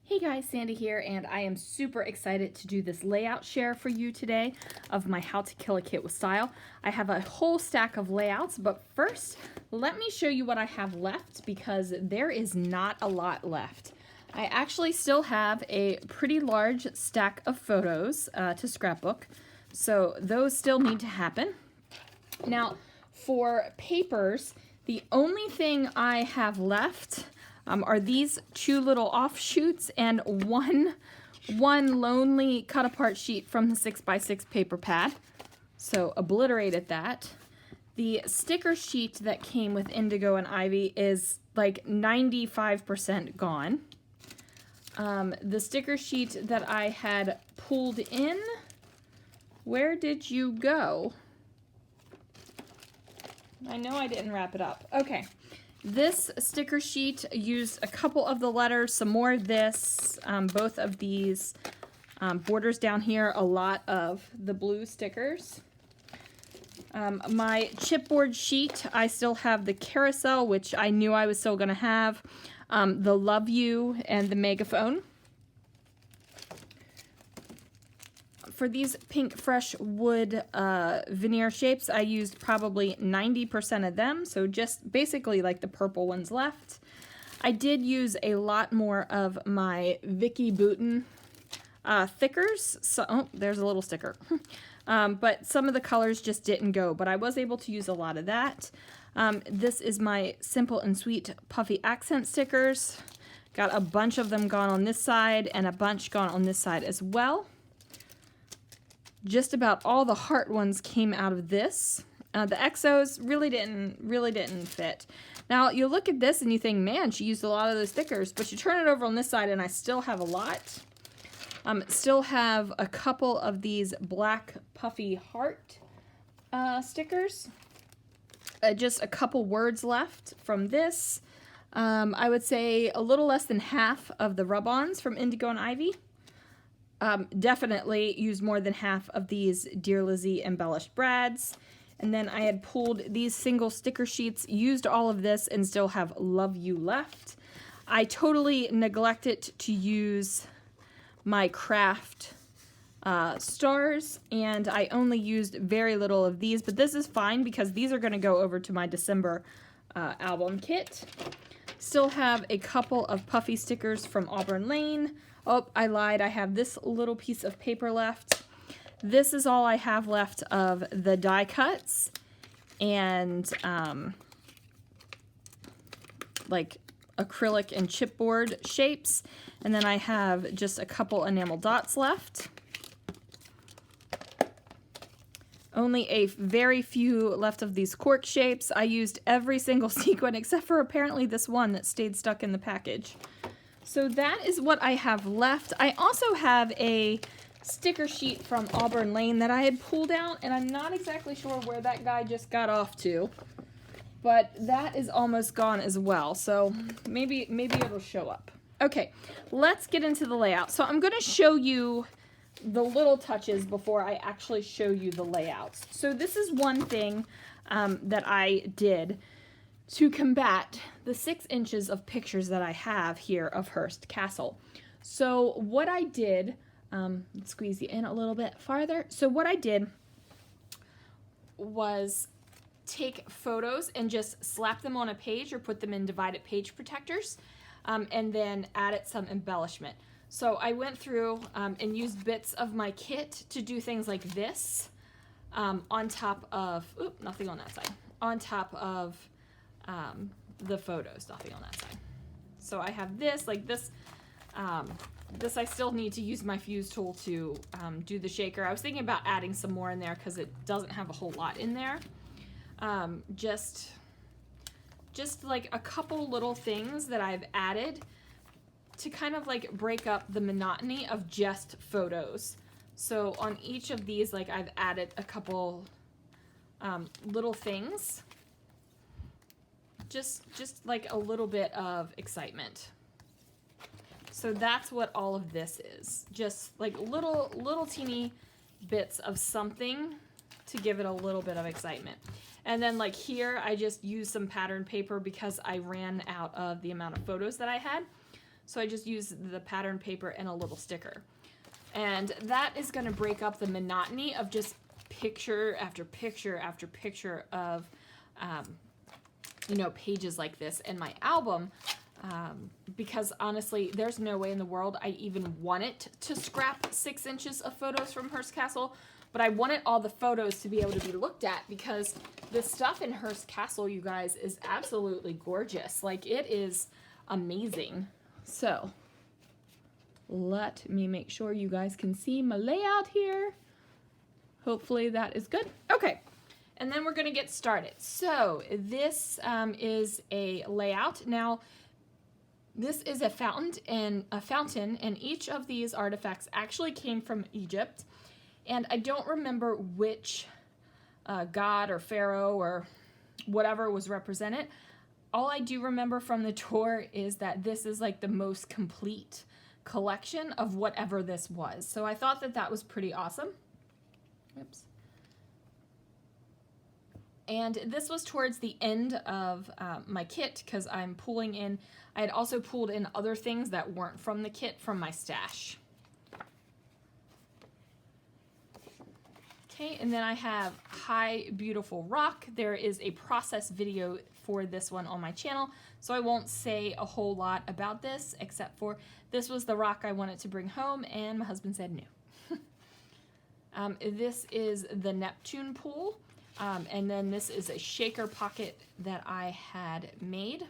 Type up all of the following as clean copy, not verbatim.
Hey guys, Sandy here, and I am super excited to do this layout share for you today of my How to Kill a Kit with Style. I have a whole stack of layouts, but first, let me show you what I have left because there is not a lot left. I actually still have a pretty large stack of photos to scrapbook, so those still need to happen. Now, for papers, the only thing I have left are these two little offshoots and one lonely cut apart sheet from the 6x6 paper pad. So obliterated that. The sticker sheet that came with Indigo and Ivy is like 95% gone. The sticker sheet that I had pulled in, where did you go? I know I didn't wrap it up. Okay. This sticker sheet used a couple of the letters, some more of this, both of these borders down here, a lot of the blue stickers. My chipboard sheet, I still have the carousel, which I knew I was still going to have, the love you, and the megaphone. For these pink fresh wood veneer shapes, I used probably 90% of them, so just basically like the purple ones left. I did use a lot more of my Vicky Bouton thickers. So, oh, there's a little sticker. But some of the colors just didn't go, but I was able to use a lot of that. This is my Simple and Sweet Puffy Accent stickers. Got a bunch of them gone on this side and a bunch gone on this side as well. Just about all the heart ones came out of this. The exos really didn't fit. Now you look at this and you think, man, she used a lot of those stickers, but you turn it over on this side and I still have a lot. Still have a couple of these black puffy heart stickers. Just a couple words left from this. I would say a little less than half of the rub-ons from Indigo and Ivy. Definitely used more than half of these Dear Lizzie embellished brads. And then I had pulled these single sticker sheets, used all of this, and still have Love You left. I totally neglected to use my craft stars, and I only used very little of these, but this is fine because these are going to go over to my December album kit. Still have a couple of puffy stickers from Auburn Lane. Oh, I lied. I have this little piece of paper left. This is all I have left of the die cuts and like acrylic and chipboard shapes. And then I have just a couple enamel dots left. Only a very few left of these cork shapes. I used every single sequin except for apparently this one that stayed stuck in the package. So that is what I have left. I also have a sticker sheet from Auburn Lane that I had pulled out, and I'm not exactly sure where that guy just got off to, but that is almost gone as well. So maybe it'll show up. Okay, let's get into the layout. So I'm going to show you the little touches before I actually show you the layouts. So this is one thing that I did to combat the 6 inches of pictures that I have here of Hearst Castle. So what I did, let's squeeze you in a little bit farther. So what I did was take photos and just slap them on a page or put them in divided page protectors, and then added some embellishment. So I went through and used bits of my kit to do things like this on top of, oop, nothing on that side, on top of the photos, nothing on that side. So I have this, like this, this I still need to use my fuse tool to do the shaker. I was thinking about adding some more in there because it doesn't have a whole lot in there. Just like a couple little things that I've added to kind of like break up the monotony of just photos. So on each of these, like I've added a couple little things. Just like a little bit of excitement. So that's what all of this is. Just like little teeny bits of something to give it a little bit of excitement. And then like here, I just used some pattern paper because I ran out of the amount of photos that I had. So I just use the pattern paper and a little sticker. And that is going to break up the monotony of just picture after picture after picture of, you know, pages like this in my album. Because honestly, there's no way in the world I even want it to scrap 6 inches of photos from Hearst Castle, but I wanted all the photos to be able to be looked at because the stuff in Hearst Castle, you guys, is absolutely gorgeous. Like, it is amazing. So, let me make sure you guys can see my layout here. Hopefully that is good. Okay. And then we're going to get started. So this is a layout. Now, this is a fountain, and each of these artifacts actually came from Egypt. And I don't remember which god or pharaoh or whatever was represented. All I do remember from the tour is that this is like the most complete collection of whatever this was. So I thought that that was pretty awesome. Oops. And this was towards the end of my kit because I'm pulling in, I had also pulled in other things that weren't from the kit from my stash. Okay, and then I have High Beautiful Rock. There is a process video for this one on my channel, so I won't say a whole lot about this except for this was the rock I wanted to bring home and my husband said no. This is the Neptune pool. And then this is a shaker pocket that I had made.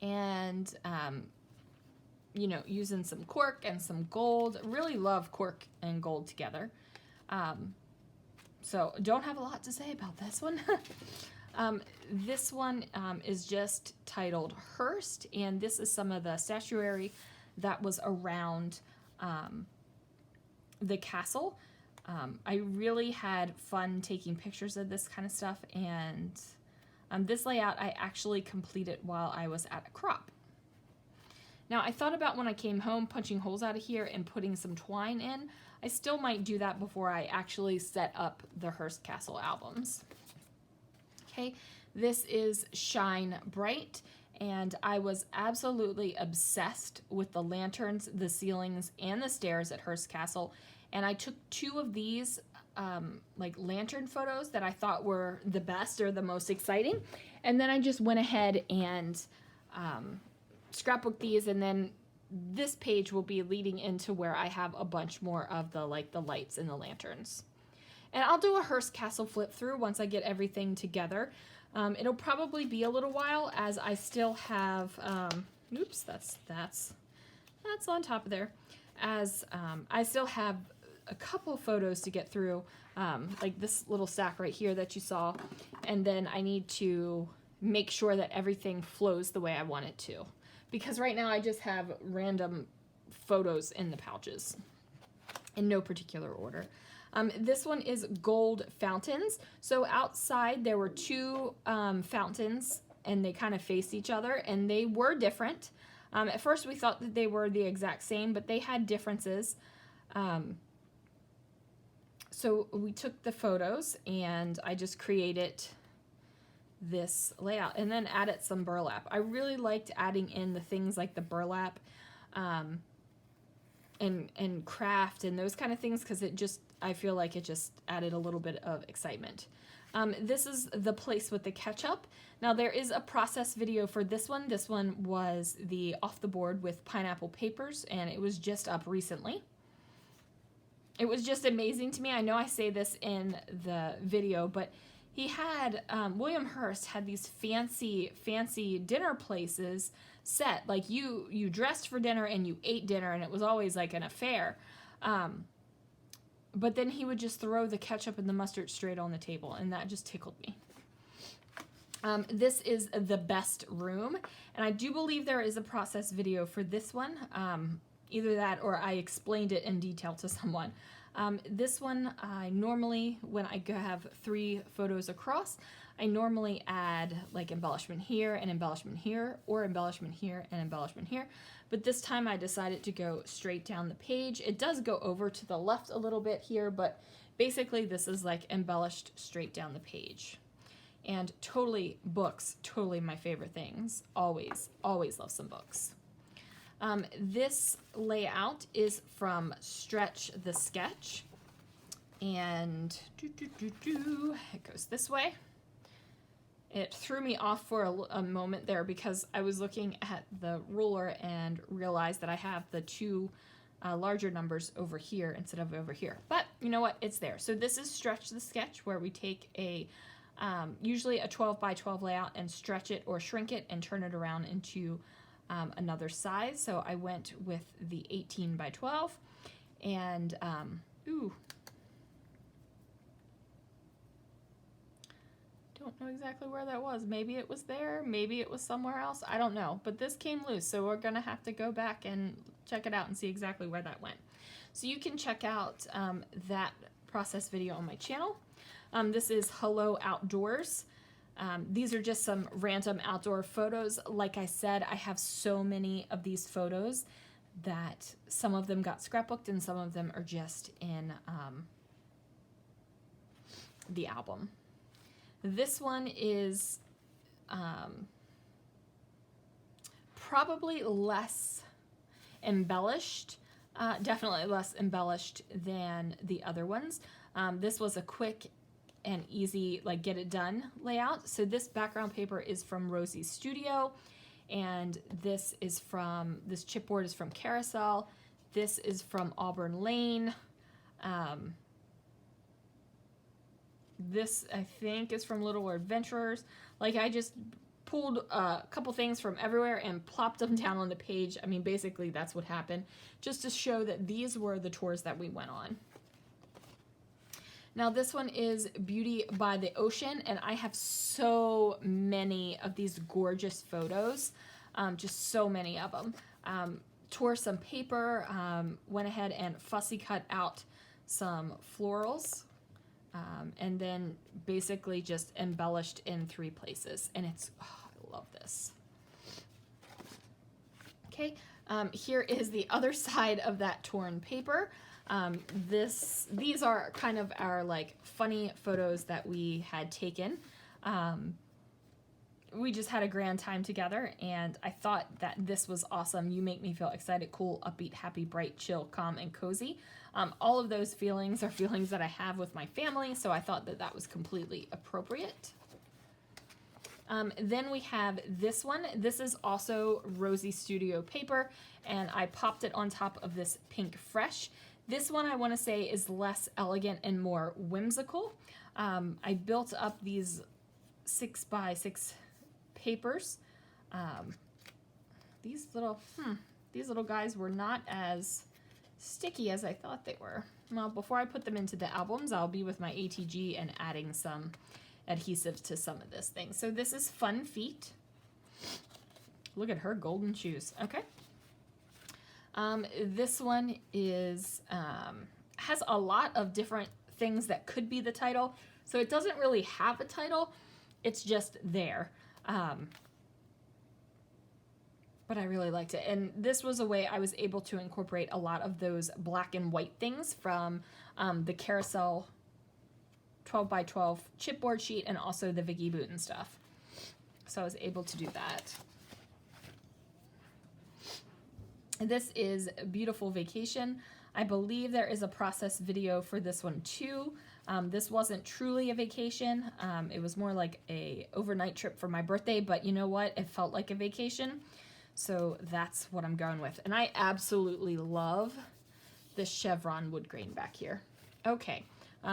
And, you know, using some cork and some gold. Really love cork and gold together. So don't have a lot to say about this one. This one is just titled Hearst. And this is some of the statuary that was around the castle. I really had fun taking pictures of this kind of stuff, and this layout I actually completed while I was at a crop. Now, I thought about when I came home punching holes out of here and putting some twine in. I still might do that before I actually set up the Hearst Castle albums. Okay, this is Shine Bright, and I was absolutely obsessed with the lanterns, the ceilings, and the stairs at Hearst Castle. And I took 2 of these like lantern photos that I thought were the best or the most exciting. And then I just went ahead and scrapbooked these. And then this page will be leading into where I have a bunch more of the lights and the lanterns. And I'll do a Hearst Castle flip through once I get everything together. It'll probably be a little while as I still have, oops, that's on top of there. As I still have a couple photos to get through, like this little stack right here that you saw, and then I need to make sure that everything flows the way I want it to, because right now I just have random photos in the pouches in no particular order. This one is gold fountains. So outside there were 2 fountains and they kind of faced each other and they were different. At first we thought that they were the exact same, but they had differences. So we took the photos and I just created this layout and then added some burlap. I really liked adding in the things like the burlap and craft and those kind of things because it just, I feel like it just added a little bit of excitement. This is the place with the ketchup. Now there is a process video for this one. This one was the off the board with pineapple papers and it was just up recently. It was just amazing to me. I know I say this in the video, but he had, William Hearst had these fancy dinner places set. Like you dressed for dinner and you ate dinner and it was always like an affair. But then he would just throw the ketchup and the mustard straight on the table and that just tickled me. This is the best room. And I do believe there is a process video for this one. Either that or I explained it in detail to someone. This one, I normally, when I have 3 photos across, I normally add like embellishment here and embellishment here, or embellishment here and embellishment here. But this time I decided to go straight down the page. It does go over to the left a little bit here, but basically this is like embellished straight down the page. And totally books, totally my favorite things. Always love some books. This layout is from Stretch the Sketch, and it goes this way. It threw me off for a moment there because I was looking at the ruler and realized that I have the two larger numbers over here instead of over here. But you know what? It's there. So this is Stretch the Sketch, where we take a usually a 12 by 12 layout and stretch it or shrink it and turn it around into another size. So I went with the 18 by 12, and ooh, don't know exactly where that was. Maybe it was there, maybe it was somewhere else, I don't know, but this came loose, so we're gonna have to go back and check it out and see exactly where that went. So you can check out that process video on my channel. This is Hello Outdoors. These are just some random outdoor photos. Like I said, I have so many of these photos that some of them got scrapbooked and some of them are just in the album. This one is probably less embellished, definitely less embellished than the other ones. This was a quick and easy, like, get it done layout. So this background paper is from Rosie's Studio, and this chipboard is from Carousel. This is from Auburn Lane. This, I think, is from Little Adventurers. Like, I just pulled a couple things from everywhere and plopped them down on the page. I mean, basically that's what happened, just to show that these were the tours that we went on. Now this one is Beauty by the Ocean, and I have so many of these gorgeous photos, just so many of them. Tore some paper, went ahead and fussy cut out some florals, and then basically just embellished in 3 places, and it's, oh, I love this. Okay, here is the other side of that torn paper. These are kind of our, like, funny photos that we had taken. We just had a grand time together, and I thought that this was awesome. You make me feel excited, cool, upbeat, happy, bright, chill, calm, and cozy. All of those feelings are feelings that I have with my family, so I thought that that was completely appropriate. Then we have this one. This is also Rosie Studio paper, and I popped it on top of this Pink Fresh. This one, I want to say, is less elegant and more whimsical. I built up these 6 by 6 papers. These little guys were not as sticky as I thought they were. Well, before I put them into the albums, I'll be with my ATG and adding some adhesive to some of this thing. So this is Fun Feet. Look at her golden shoes. Okay. This one is has a lot of different things that could be the title. So it doesn't really have a title. It's just there. But I really liked it. And this was a way I was able to incorporate a lot of those black and white things from the Carousel 12 by 12 chipboard sheet and also the Vicki Boutin stuff. So I was able to do that. This is Beautiful Vacation. I believe there is a process video for this one too. This wasn't truly a vacation. It was more like a overnight trip for my birthday, but you know what? It felt like a vacation. So that's what I'm going with. And I absolutely love this chevron wood grain back here. Okay,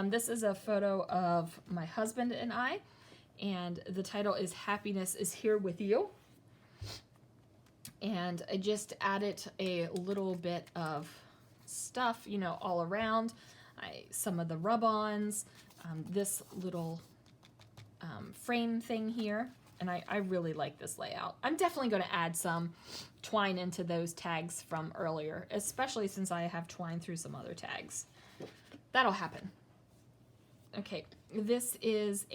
this is a photo of my husband and I, and the title is Happiness is Here with You. And I just added a little bit of stuff, you know, all around. Some of the rub-ons, this little frame thing here. And I really like this layout. I'm definitely going to add some twine into those tags from earlier, especially since I have twine through some other tags. That'll happen. Okay, this is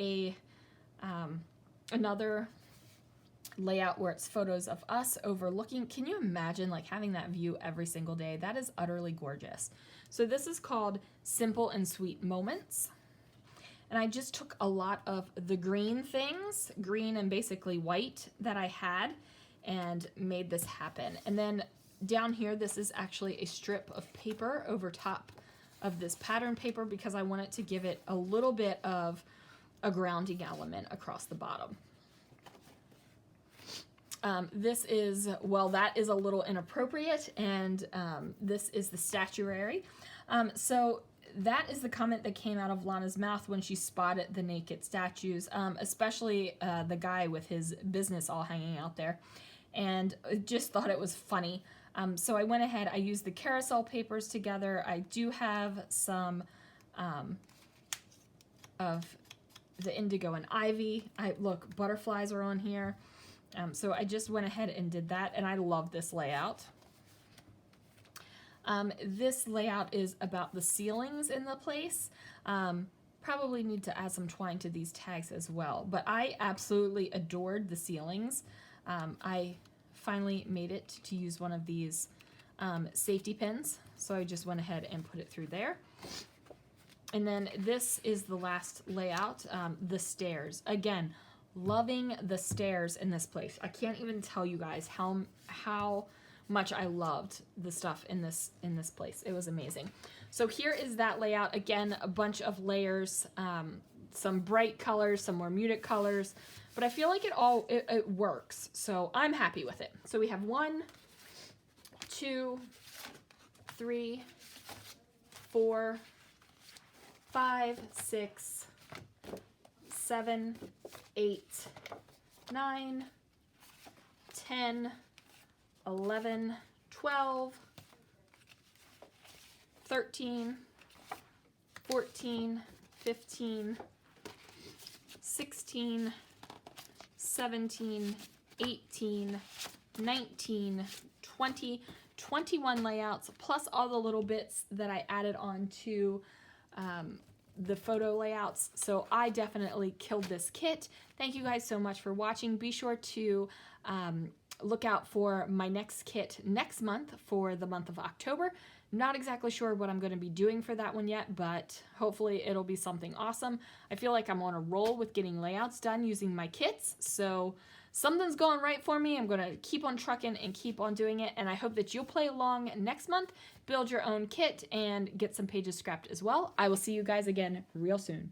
another layout where it's photos of us overlooking. Can you imagine, like, having that view every single day? That is utterly gorgeous. So this is called Simple and Sweet Moments. And I just took a lot of the green things, green and basically white, that I had and made this happen. And then Down here, this is actually a strip of paper over top of this pattern paper because I want it to give it a little bit of a grounding element across the bottom. This is, well, that is a little inappropriate, and this is the statuary. So that is the comment that came out of Lana's mouth when she spotted the naked statues, especially the guy with his business all hanging out there, and just thought it was funny. So I went ahead, I used the carousel papers together. I do have some of the indigo and ivy. Look, butterflies are on here. So I just went ahead and did that, and I love this layout. This layout is about the ceilings in the place. Probably need to add some twine to these tags as well, but I absolutely adored the ceilings. I finally made it to use one of these safety pins, so I just went ahead and put it through there. And then this is the last layout, the stairs. Again, loving the stairs in this place. I can't even tell you guys how much I loved the stuff in this place. It was amazing. So here is that layout. Again, a bunch of layers, some bright colors, some more muted colors, but I feel like it works. So I'm happy with it. So we have 1, 2, 3, 4, 5, 6, 7, 8, 9, 10, 11, 12, 13, 14, 15, 16, 17, 18, 19, 20, 21 layouts, plus all the little bits that I added on to the photo layouts. So I definitely killed this kit. Thank you guys so much for watching. Be sure to look out for my next kit next month for the month of October. Not exactly sure what I'm going to be doing for that one yet, but hopefully it'll be something awesome. I feel like I'm on a roll with getting layouts done using my kits, so something's going right for me. I'm going to keep on trucking and keep on doing it, and I hope that you'll play along next month, build your own kit, and get some pages scrapped as well. I will see you guys again real soon.